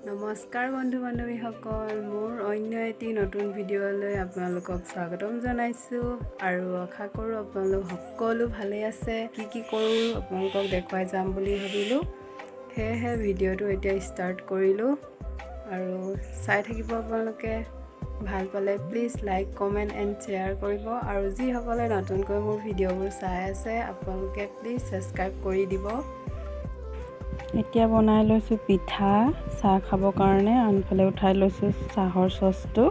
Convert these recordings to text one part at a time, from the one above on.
নমস্কাৰ বন্ধু বান্ধৱীসকল, মোৰ অন্য এটি নতুন ভিডিঅ'লৈ আপোনালোকক স্বাগতম জনাইছোঁ আৰু আশা কৰোঁ আপোনালোক সকলো ভালে আছে। কি কৰোঁ আপোনালোকক দেখুৱাই যাম বুলি ভাবিলোঁ, সেয়েহে ভিডিঅ'টো এতিয়া ষ্টাৰ্ট কৰিলোঁ আৰু চাই থাকিব আপোনালোকে। ভাল পালে please like, comment and share কৰিব আৰু যিসকলে নতুনকৈ মোৰ ভিডিঅ'বোৰ চাই আছে আপোনালোকে প্লিজ ছাবস্ক্ৰাইব কৰি দিব। এতিয়া বনাই লৈছোঁ পিঠা চাহ খাবৰ কাৰণে। আনফালে উঠাই লৈছোঁ চাহৰ চচটো।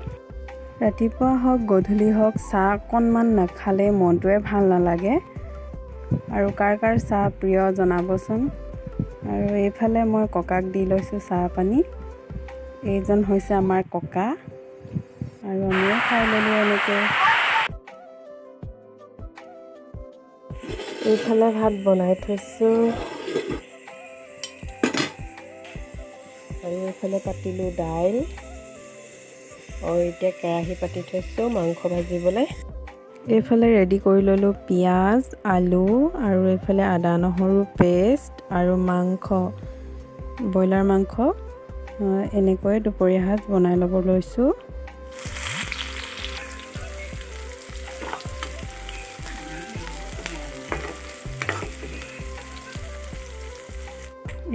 ৰাতিপুৱা হওক গধূলি হওক চাহ অকণমান নাখালে মনটোৱে ভাল নালাগে। আৰু কাৰ কাৰ চাহ প্ৰিয় জনাবচোন। আৰু এইফালে মই ককাক দি লৈছোঁ চাহ পানী। এইজন হৈছে আমাৰ ককা আৰু আমিও খাই ল'লোঁ এনেকৈ। এইফালে ভাত বনাই থৈছোঁ আৰু এইফালে পাতিলোঁ দাইল আৰু এতিয়া কেৰাহী পাতি থৈছোঁ মাংস ভাজিবলৈ। এইফালে ৰেডি কৰি ল'লোঁ পিঁয়াজ, আলু আৰু এইফালে আদা নহৰু পেষ্ট আৰু মাংস, ব্ৰইলাৰ মাংস। এনেকৈ দুপৰীয়া সাজ বনাই ল'ব লৈছোঁ।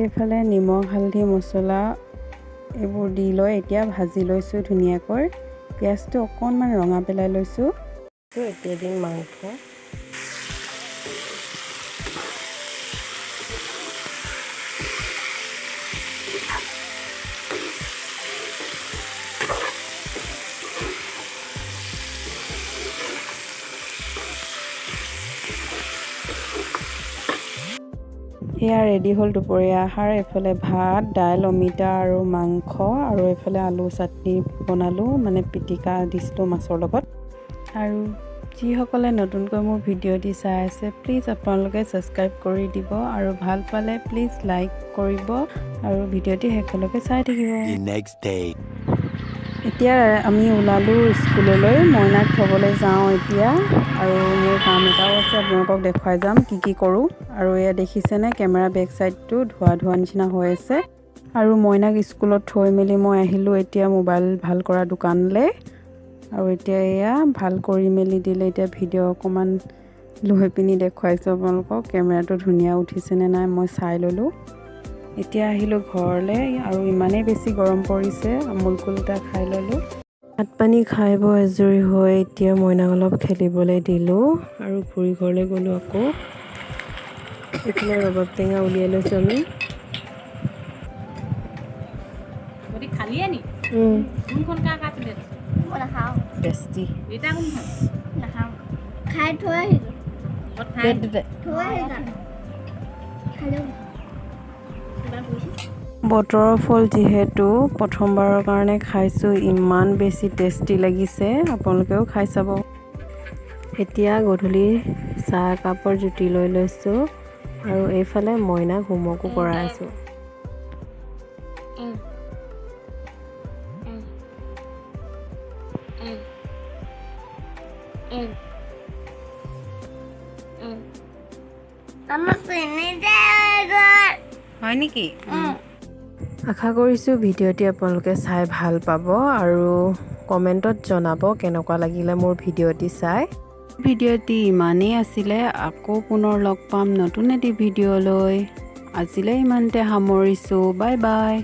এইফালে নিমখ, হালধি, মছলা এইবোৰ দি লৈ এতিয়া ভাজি লৈছোঁ ধুনীয়াকৈ। পিঁয়াজটো অকণমান ৰঙা পেলাই লৈছোঁ। এতিয়া দিম মাংস। এয়া ৰেডি হ'ল দুপৰীয়া আহাৰ। এইফালে ভাত, দাইল, অমিতা আৰু মাংস আৰু এইফালে আলু চাটনি বনালোঁ, মানে পিটিকা দিছিলোঁ মাছৰ লগত। আৰু যিসকলে নতুনকৈ মোৰ ভিডিঅ'টি চাই আছে প্লিজ আপোনালোকে ছাবস্ক্ৰাইব কৰি দিব আৰু ভাল পালে প্লিজ লাইক কৰিব আৰু ভিডিঅ'টি শেষলৈকে চাই থাকিব। এতিয়া আমি ওলালোঁ স্কুললৈ, মইনাক থ'বলৈ যাওঁ এতিয়া। আৰু মোৰ কাম এটাও আছে, আপোনালোকক দেখুৱাই যাম কি কৰোঁ। আৰু এয়া দেখিছেনে কেমেৰা বেক চাইডটো ধোৱা নিচিনা হৈ আছে। আৰু মইনাক স্কুলত থৈ মেলি মই আহিলোঁ এতিয়া মোবাইল ভাল কৰা দোকানলৈ। আৰু এতিয়া এয়া ভাল কৰি মেলি দিলে। এতিয়া ভিডিঅ' অকণমান লৈ পিনি দেখুৱাইছোঁ আপোনালোকক কেমেৰাটো ধুনীয়া উঠিছেনে নাই মই চাই ল'লোঁ। এতিয়া আহিলোঁ ঘৰলৈ আৰু ইমানেই বেছি গৰম পৰিছে, আমুল কুল এটা খাই ল'লোঁ। ভাত পানী খাই বৈ আজৰি হৈ এতিয়া মইনাক অলপ খেলিবলৈ দিলোঁ আৰু খুৰী ঘৰলৈ গ'লোঁ আকৌ। এইফালে ৰবাব টেঙা উলিয়াই লৈছোঁ আমি। টেষ্টি বতৰৰ ফল যিহেতু প্ৰথমবাৰৰ কাৰণে খাইছোঁ, ইমান বেছি টেষ্টি লাগিছে, আপোনালোকেও খাই চাব। এতিয়া গধূলি চাহ একাপৰ জুতি লৈ লৈছোঁ আৰু এইফালে মইনাক হোমৱৰ্কো কৰাই আছোঁ। হয় নেকি? আশা কৰিছোঁ ভিডিঅ'টি আপোনালোকে চাই ভাল পাব আৰু কমেণ্টত জনাব কেনেকুৱা লাগিলে মোৰ ভিডিঅ'টি চাই। ভিডিঅ'টি ইমানেই আছিলে, আকৌ পুনৰ লগ পাম নতুন এটি ভিডিঅ'লৈ। আজিলৈ ইমানতে সামৰিছোঁ। Bye bye.